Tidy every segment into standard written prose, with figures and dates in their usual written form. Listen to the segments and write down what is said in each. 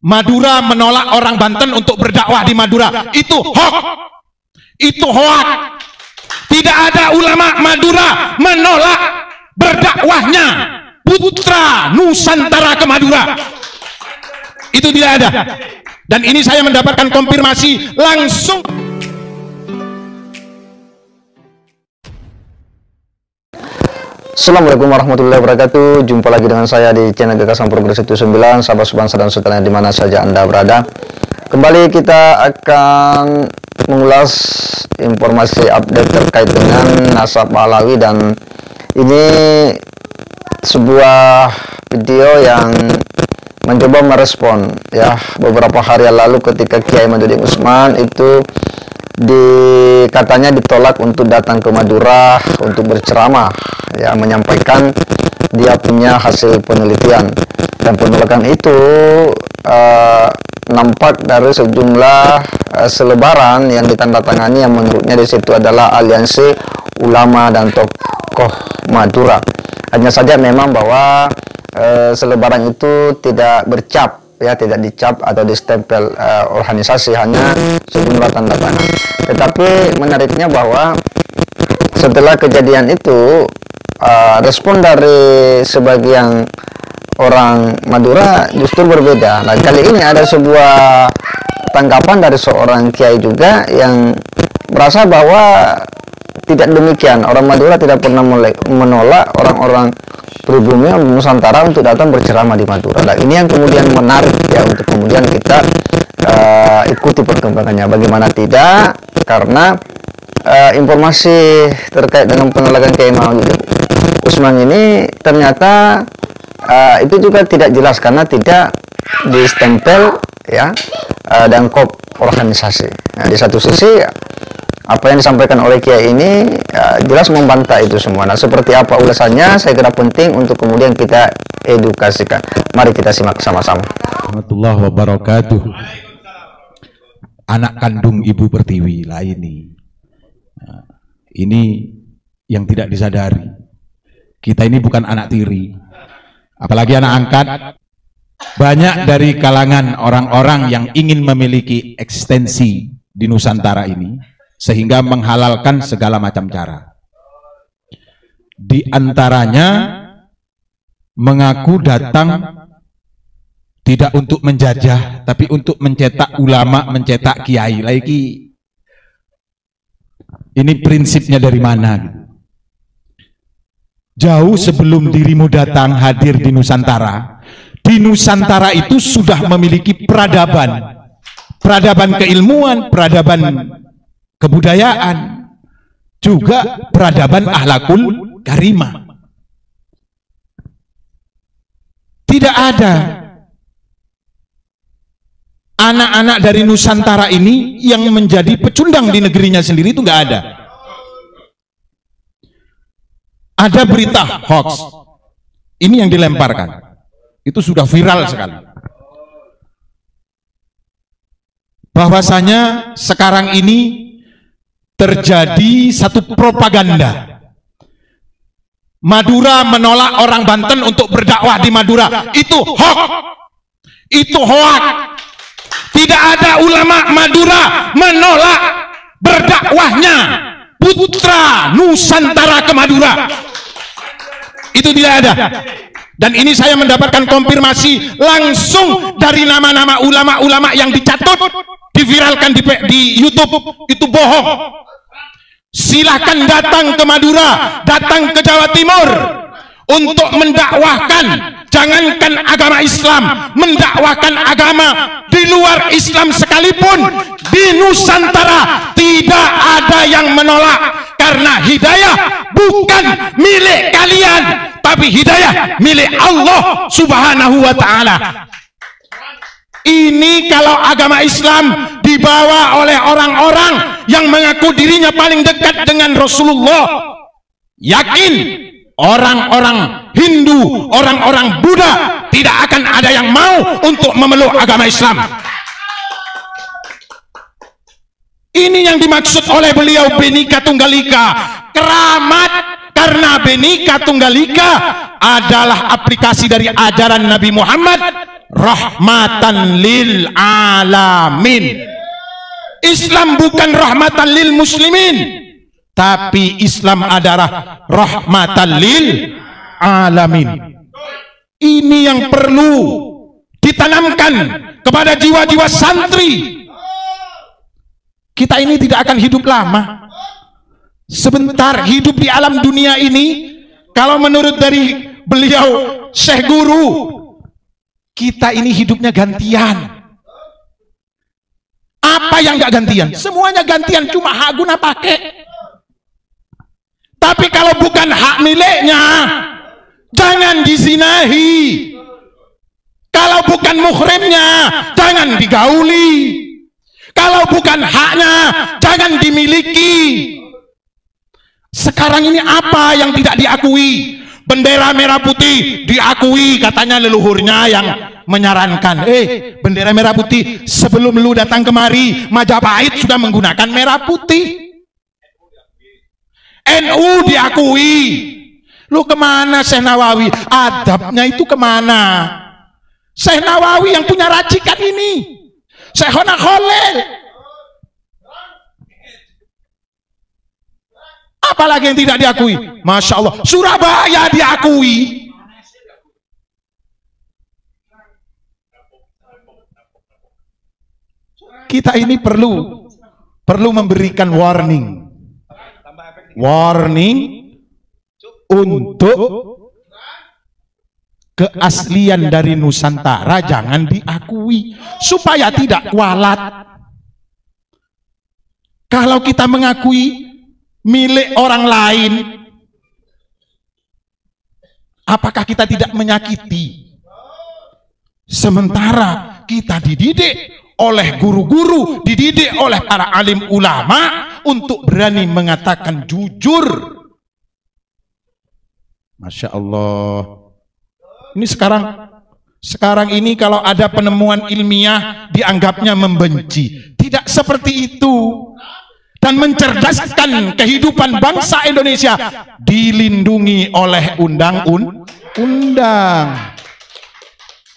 Madura menolak orang Banten untuk berdakwah di Madura. Itu hoax. Itu hoax. Tidak ada ulama Madura menolak berdakwahnya putra Nusantara ke Madura. Itu tidak ada. Dan ini saya mendapatkan konfirmasi langsung. Assalamualaikum warahmatullahi wabarakatuh. Jumpa lagi dengan saya di channel Gagasan Progres 9, sahabat sebangsa dan saudaranya di mana saja Anda berada. Kembali kita akan mengulas informasi update terkait dengan Nasab Pahlawi, dan ini sebuah video yang mencoba merespon ya beberapa hari yang lalu ketika Kiai Madudin Usman itu katanya ditolak untuk datang ke Madura untuk berceramah ya, menyampaikan dia punya hasil penelitian, dan penolakan itu nampak dari sejumlah selebaran yang ditandatangani yang menurutnya di situ adalah aliansi ulama dan tokoh Madura. Hanya saja memang bahwa selebaran itu tidak bercap ya, tidak dicap atau distempel organisasi, hanya sejumlah tanda tangan. Tetapi menariknya bahwa setelah kejadian itu respon dari sebagian orang Madura justru berbeda. Nah, kali ini ada sebuah tanggapan dari seorang kiai juga yang merasa bahwa tidak demikian. Orang Madura tidak pernah menolak orang-orang pribumi Nusantara untuk datang berceramah di Madura. Nah, ini yang kemudian menarik ya untuk kemudian kita ikuti perkembangannya. Bagaimana tidak? Karena informasi terkait dengan penolakan Kiai Madudin Usman ini ternyata itu juga tidak jelas karena tidak distempel ya dan kop organisasi. Nah, di satu sisi apa yang disampaikan oleh Kiai ini jelas membantah itu semua. Nah, seperti apa ulasannya saya kira penting untuk kemudian kita edukasikan. Mari kita simak sama-sama. Warahmatullahi wabarakatuh. Anak kandung Ibu Pertiwi lah ini. Nah, ini yang tidak disadari. Kita ini bukan anak tiri, apalagi anak angkat. Banyak dari kalangan orang-orang yang ingin memiliki ekstensi di Nusantara ini, sehingga menghalalkan segala macam cara. Di antaranya mengaku datang tidak untuk menjajah, tapi untuk mencetak ulama, mencetak kiai. Lagi ini prinsipnya dari mana? Jauh sebelum dirimu datang hadir di Nusantara, di Nusantara itu sudah memiliki peradaban, peradaban keilmuan, peradaban kebudayaan, juga peradaban akhlakul karimah. Tidak ada anak-anak dari Nusantara ini yang menjadi pecundang di negerinya sendiri, itu nggak ada. Ada berita hoax, ini yang dilemparkan, itu sudah viral sekali. Bahwasanya sekarang ini terjadi satu propaganda. Madura menolak orang Banten untuk berdakwah di Madura. Itu hoax. Itu hoax. Tidak ada ulama Madura menolak berdakwahnya putra Nusantara ke Madura. Itu tidak ada. Dan ini saya mendapatkan konfirmasi langsung dari nama-nama ulama-ulama yang dicatut, diviralkan di YouTube. Itu bohong. Silahkan datang ke Madura, datang ke Jawa Timur untuk mendakwahkan, jangankan agama Islam, mendakwahkan agama di luar Islam sekalipun di Nusantara tidak ada yang menolak, karena hidayah bukan milik kalian, tapi hidayah milik Allah Subhanahu wa ta'ala. Ini kalau agama Islam dibawa oleh orang-orang yang mengaku dirinya paling dekat dengan Rasulullah, yakin orang-orang Hindu, orang-orang Buddha tidak akan ada yang mau untuk memeluk agama Islam. Ini yang dimaksud oleh beliau Bhinneka Tunggal Ika, keramat, karena Bhinneka Tunggal Ika adalah aplikasi dari ajaran Nabi Muhammad rahmatan lil alamin. Islam bukan rahmatan lil muslimin, tapi Islam adalah rahmatan lil alamin. Ini yang perlu ditanamkan kepada jiwa-jiwa santri. Kita ini tidak akan hidup lama, sebentar hidup di alam dunia ini. Kalau menurut dari beliau Syekh Guru, kita ini hidupnya gantian. Apa yang gak gantian? Semuanya gantian, cuma hak guna pakai. Tapi kalau bukan hak miliknya, jangan dizinahi. Kalau bukan muhrimnya, jangan digauli. Kalau bukan haknya, jangan dimiliki. Sekarang ini apa yang tidak diakui? Bendera merah putih diakui, katanya leluhurnya yang menyarankan. Bendera merah putih, sebelum lu datang kemari, Majapahit sudah menggunakan merah putih. NU diakui. Lu kemana Syekh Nawawi? Adabnya itu kemana? Syekh Nawawi yang punya racikan ini, Syekhona Khalil. Apalagi yang tidak diakui? Masya Allah, Surabaya diakui. Kita ini perlu memberikan warning untuk keaslian dari Nusantara jangan diakui, supaya tidak kualat. Kalau kita mengakui milik orang lain, apakah kita tidak menyakiti? Sementara kita dididik oleh guru-guru, dididik oleh para alim ulama untuk berani mengatakan jujur. Masya Allah. Ini sekarang ini kalau ada penemuan ilmiah dianggapnya membenci. Tidak seperti itu. Dan mencerdaskan kehidupan bangsa Indonesia dilindungi oleh undang-undang.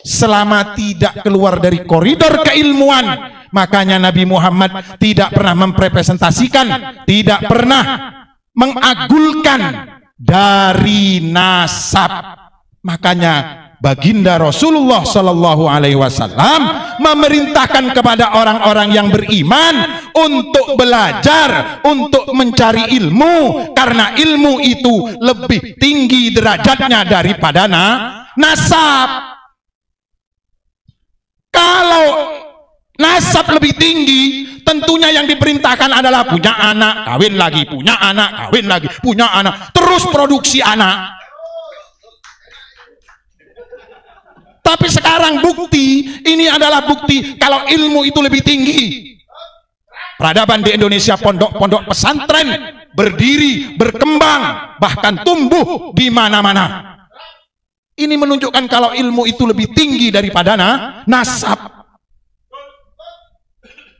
Selama tidak keluar dari koridor keilmuan, makanya Nabi Muhammad tidak pernah mempresentasikan, tidak pernah mengagulkan dari nasab. Makanya baginda Rasulullah Shallallahu Alaihi Wasallam memerintahkan kepada orang-orang yang beriman untuk belajar, untuk mencari ilmu, karena ilmu itu lebih tinggi derajatnya daripada nasab. Kalau nasab lebih tinggi, tentunya yang diperintahkan adalah punya anak, kawin lagi, punya anak, kawin lagi, punya anak, terus produksi anak. Tapi sekarang bukti, ini adalah bukti kalau ilmu itu lebih tinggi. Peradaban di Indonesia, pondok-pondok pesantren berdiri, berkembang, bahkan tumbuh di mana-mana. Ini menunjukkan kalau ilmu itu lebih tinggi daripada nasab.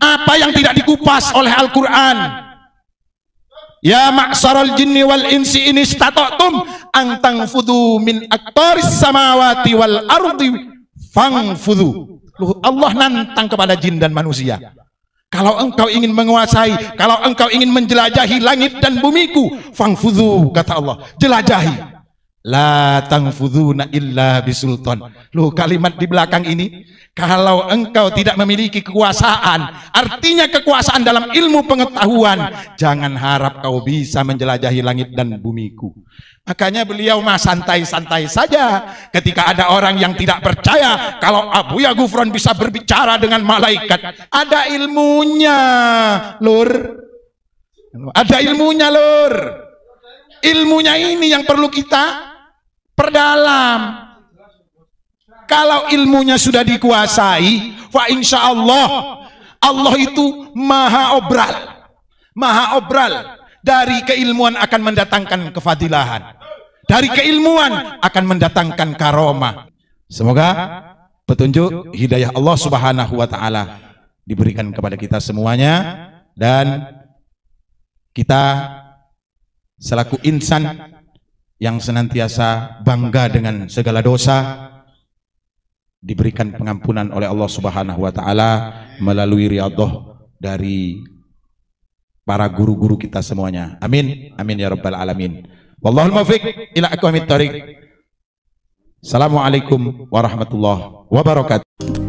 Apa yang tidak dikupas oleh Al-Quran? Ya ma'syaral jinni wal insi in istata'tum an tanfudhu min aqtaris samawati wal ardi fangfudhu. Allah nantang kepada jin dan manusia. Kalau engkau ingin menguasai, kalau engkau ingin menjelajahi langit dan bumiku, fangfudhu, kata Allah, jelajahi. La tangfudhuna illa bisultan. Loh, kalimat di belakang ini, kalau engkau tidak memiliki kekuasaan, artinya kekuasaan dalam ilmu pengetahuan, jangan harap kau bisa menjelajahi langit dan bumiku. Makanya beliau mah santai-santai saja ketika ada orang yang tidak percaya kalau Abuya Ghufran bisa berbicara dengan malaikat. Ada ilmunya, Lur. Ada ilmunya, Lur. Ilmunya ini yang perlu kita perdalam. Kalau ilmunya sudah dikuasai, fa insya Allah, Allah itu maha obral. Dari keilmuan akan mendatangkan kefadilahan, dari keilmuan akan mendatangkan karomah. Semoga petunjuk hidayah Allah Subhanahu wa Ta'ala diberikan kepada kita semuanya, dan kita selaku insan yang senantiasa bangga dengan segala dosa, diberikan pengampunan oleh Allah Subhanahu wa taala melalui riyadhah dari para guru-guru kita semuanya. Amin. Amin ya rabbal alamin. Wallahul muwaffiq ila aqwamit thariq. Assalamualaikum warahmatullahi wabarakatuh.